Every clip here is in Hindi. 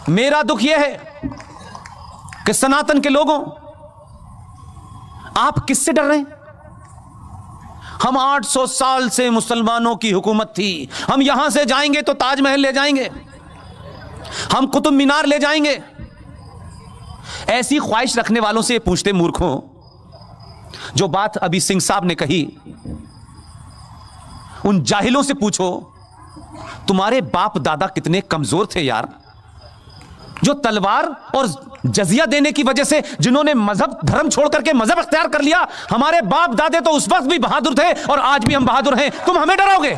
मेरा दुख यह है कि सनातन के लोगों, आप किससे डर रहे हैं? हम 800 साल से मुसलमानों की हुकूमत थी। हम यहां से जाएंगे तो ताजमहल ले जाएंगे, हम कुतुब मीनार ले जाएंगे। ऐसी ख्वाहिश रखने वालों से पूछते मूर्खों, जो बात अभी सिंह साहब ने कही, उन जाहिलों से पूछो तुम्हारे बाप दादा कितने कमजोर थे यार, जो तलवार और जजिया देने की वजह से जिन्होंने मजहब धर्म छोड़ करके मजहब अख्तियार कर लिया। हमारे बाप दादे तो उस वक्त भी बहादुर थे और आज भी हम बहादुर हैं। तुम हमें डराओगे?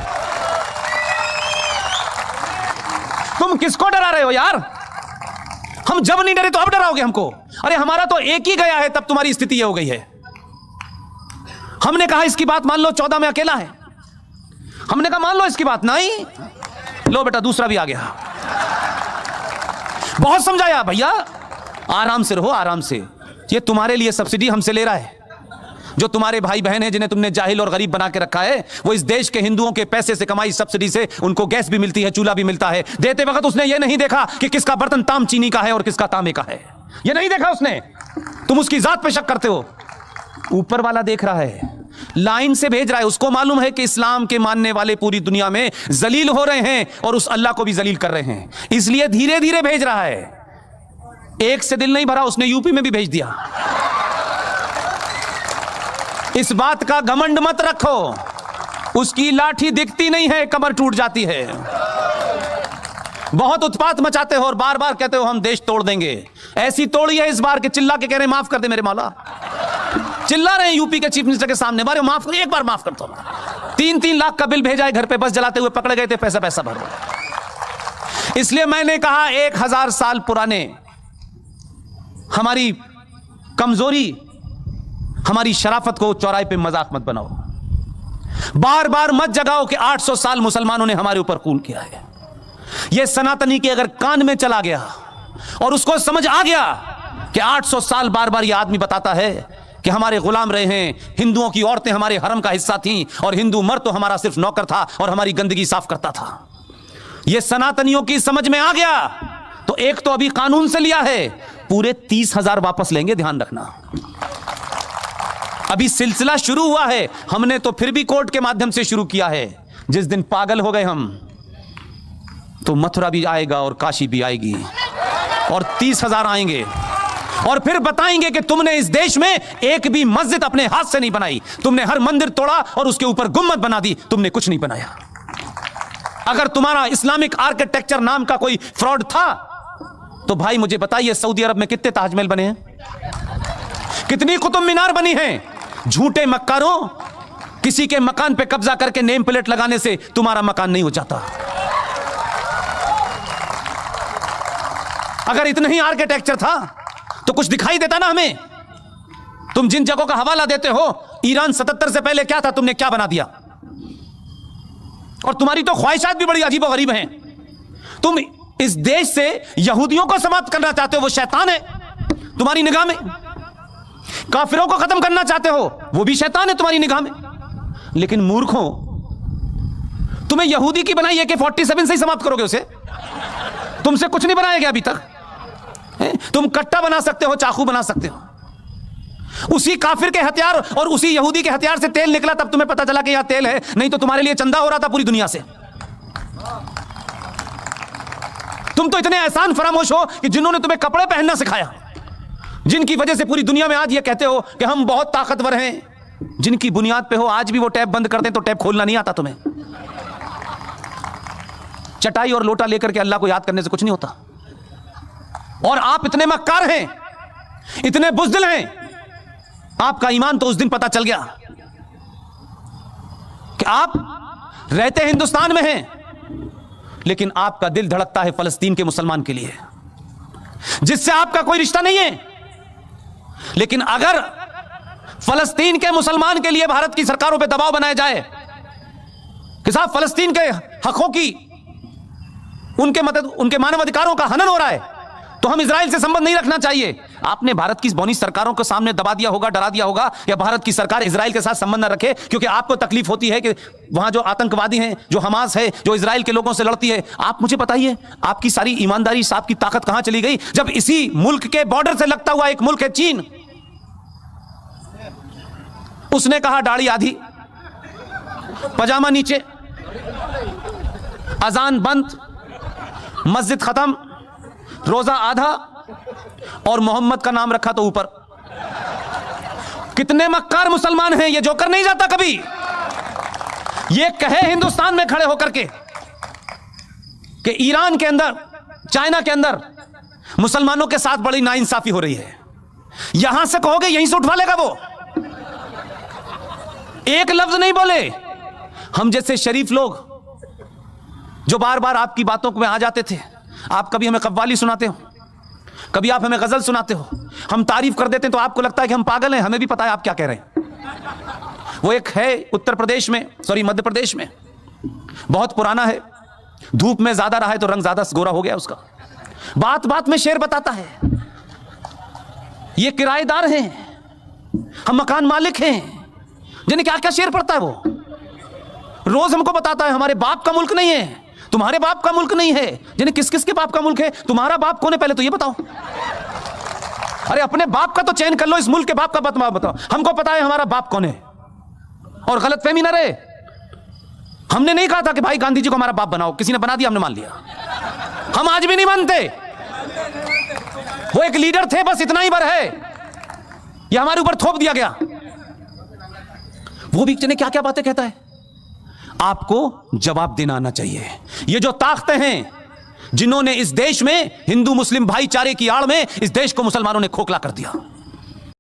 तुम किसको डरा रहे हो यार? हम जब नहीं डरे तो अब डराओगे हमको? अरे हमारा तो एक ही गया है, तब तुम्हारी स्थिति यह हो गई है। हमने कहा इसकी बात मान लो, 14 में अकेला है। हमने कहा मान लो इसकी बात, नहीं, लो बेटा दूसरा भी आ गया। बहुत समझाया, भैया आराम से रहो, आराम से। ये तुम्हारे लिए सब्सिडी हमसे ले रहा है। जो तुम्हारे भाई बहन हैं जिन्हें तुमने जाहिल और गरीब बना के रखा है, वो इस देश के हिंदुओं के पैसे से कमाई सब्सिडी से उनको गैस भी मिलती है, चूल्हा भी मिलता है। देते वक्त उसने ये नहीं देखा कि किसका बर्तन ताम चीनी का है और किसका तांबे का है। ये नहीं देखा उसने। तुम उसकी जात पे शक करते हो। ऊपर वाला देख रहा है, लाइन से भेज रहा है। उसको मालूम है कि इस्लाम के मानने वाले पूरी दुनिया में जलील हो रहे हैं और उस अल्लाह को भी जलील कर रहे हैं, इसलिए धीरे धीरे भेज रहा है। एक से दिल नहीं भरा, उसने यूपी में भी भेज दिया। इस बात का घमंड मत रखो, उसकी लाठी दिखती नहीं है, कमर टूट जाती है। बहुत उत्पात मचाते हो और बार बार कहते हो हम देश तोड़ देंगे। ऐसी तोड़ी है इस बार के चिल्ला के कह रहे माफ कर दे मेरे मौला। चिल्ला रहे हैं यूपी के चीफ मिनिस्टर के सामने, बारे माफ कर, एक बार माफ कर दो। 3-3 लाख का बिल भेजा है घर पे, बस जलाते हुए पकड़े गए थे, पैसा पैसा भर। इसलिए मैंने कहा 1000 साल पुराने हमारी कमजोरी, हमारी शराफत को चौराहे पे मजाक मत बनाओ। बार बार मत जगाओ कि 800 साल मुसलमानों ने हमारे ऊपर खून किया है। यह सनातनी के अगर कान में चला गया और उसको समझ आ गया कि 800 साल बार बार यह आदमी बताता है कि हमारे गुलाम रहे हैं, हिंदुओं की औरतें हमारे हरम का हिस्सा थीं और हिंदू मर्द तो हमारा सिर्फ नौकर था और हमारी गंदगी साफ करता था, यह सनातनियों की समझ में आ गया तो एक तो अभी कानून से लिया है, पूरे 30,000 वापस लेंगे, ध्यान रखना। अभी सिलसिला शुरू हुआ है, हमने तो फिर भी कोर्ट के माध्यम से शुरू किया है। जिस दिन पागल हो गए हम तो मथुरा भी आएगा और काशी भी आएगी और 30,000 आएंगे और फिर बताएंगे कि तुमने इस देश में एक भी मस्जिद अपने हाथ से नहीं बनाई, तुमने हर मंदिर तोड़ा और उसके ऊपर गुम्मद बना दी, तुमने कुछ नहीं बनाया। अगर तुम्हारा इस्लामिक आर्किटेक्चर नाम का कोई फ्रॉड था तो भाई मुझे बताइए सऊदी अरब में कितने ताजमहल बने हैं, कितनी कुतुब मीनार बनी हैं? झूठे मक्कारों, किसी के मकान पे कब्जा करके नेम प्लेट लगाने से तुम्हारा मकान नहीं हो जाता। अगर इतना ही आर्किटेक्चर था तो कुछ दिखाई देता ना हमें। तुम जिन जगहों का हवाला देते हो, ईरान 77 से पहले क्या था, तुमने क्या बना दिया? और तुम्हारी तो ख्वाहिशात भी बड़ी अजीब और गरीब हैं। तुम इस देश से यहूदियों को समाप्त करना चाहते हो, वो शैतान है तुम्हारी निगाह में। काफिरों को खत्म करना चाहते हो, वो भी शैतान है तुम्हारी निगाह में। लेकिन मूर्खों, तुम्हें यहूदी की बनाई AK-47 से ही समाप्त करोगे उसे? तुमसे कुछ नहीं बनाया गया अभी तक। तुम कट्टा बना सकते हो, चाकू बना सकते हो। उसी काफिर के हथियार और उसी यहूदी के हथियार से तेल निकला, तब तुम्हें पता चला कि यहां तेल है, नहीं तो तुम्हारे लिए चंदा हो रहा था पूरी दुनिया से। तुम तो इतने एहसान फरामोश हो कि जिन्होंने तुम्हें कपड़े पहनना सिखाया, जिनकी वजह से पूरी दुनिया में आज ये कहते हो कि हम बहुत ताकतवर हैं, जिनकी बुनियाद पे हो आज भी वो टैप बंद कर दें तो टैप खोलना नहीं आता तुम्हें। चटाई और लोटा लेकर के अल्लाह को याद करने से कुछ नहीं होता। और आप इतने मक्कार हैं, इतने बुज़दिल हैं, आपका ईमान तो उस दिन पता चल गया कि आप रहते हिंदुस्तान में हैं, लेकिन आपका दिल धड़कता है फलस्तीन के मुसलमान के लिए, जिससे आपका कोई रिश्ता नहीं है। लेकिन अगर फलस्तीन के मुसलमान के लिए भारत की सरकारों पे दबाव बनाया जाए कि साहब फलस्तीन के हकों की, उनके मानव अधिकारों का हनन हो रहा है, तो हम इजराइल से संबंध नहीं रखना चाहिए, आपने भारत की बौनी सरकारों को सामने दबा दिया होगा, डरा दिया होगा, या भारत की सरकार इजराइल के साथ संबंध न रखे क्योंकि आपको तकलीफ होती है कि वहां जो आतंकवादी हैं, जो हमास है, जो इजराइल के लोगों से लड़ती है। आप मुझे बताइए, आपकी सारी ईमानदारी, साहब की ताकत कहां चली गई जब इसी मुल्क के बॉर्डर से लगता हुआ एक मुल्क है चीन, उसने कहा दाढ़ी आधी, पजामा नीचे, अजान बंद, मस्जिद खत्म, रोजा आधा, और मोहम्मद का नाम रखा तो ऊपर। कितने मक्कार मुसलमान हैं, ये जोकर नहीं जाता कभी। ये कहे हिंदुस्तान में खड़े होकर के कि ईरान के अंदर, चाइना के अंदर मुसलमानों के साथ बड़ी नाइंसाफी हो रही है, यहां से कहोगे यहीं से उठवा लेगा वो। एक लफ्ज नहीं बोले। हम जैसे शरीफ लोग जो बार बार आपकी बातों में आ जाते थे, आप कभी हमें कव्वाली सुनाते हो, कभी आप हमें गजल सुनाते हो, हम तारीफ कर देते हैं तो आपको लगता है कि हम पागल हैं। हमें भी पता है आप क्या कह रहे हैं। वो एक है उत्तर प्रदेश में, सॉरी मध्य प्रदेश में, बहुत पुराना है, धूप में ज्यादा रहा है तो रंग ज्यादा गोरा हो गया उसका। बात बात में शेर बताता है, ये किराएदार हैं, हम मकान मालिक हैं, जिन्हें क्या क्या शेर पड़ता है वो रोज हमको बताता है। हमारे बाप का मुल्क नहीं है, तुम्हारे बाप का मुल्क नहीं है। जिन्हें किस किस के बाप का मुल्क है, तुम्हारा बाप कौन है पहले तो ये बताओ। अरे अपने बाप का तो चयन कर लो, इस मुल्क के बाप का बताओ। हमको पता है हमारा बाप कौन है, और गलतफहमी ना रहे। हमने नहीं कहा था कि भाई गांधी जी को हमारा बाप बनाओ, किसी ने बना दिया, हमने मान लिया। हम आज भी नहीं मानते, वो एक लीडर थे, बस इतना ही बर है, ये हमारे ऊपर थोप दिया गया। वो भी क्या क्या बातें कहता है, आपको जवाब देना आना चाहिए। ये जो ताकतें हैं जिन्होंने इस देश में हिंदू मुस्लिम भाईचारे की आड़ में इस देश को मुसलमानों ने खोखला कर दिया,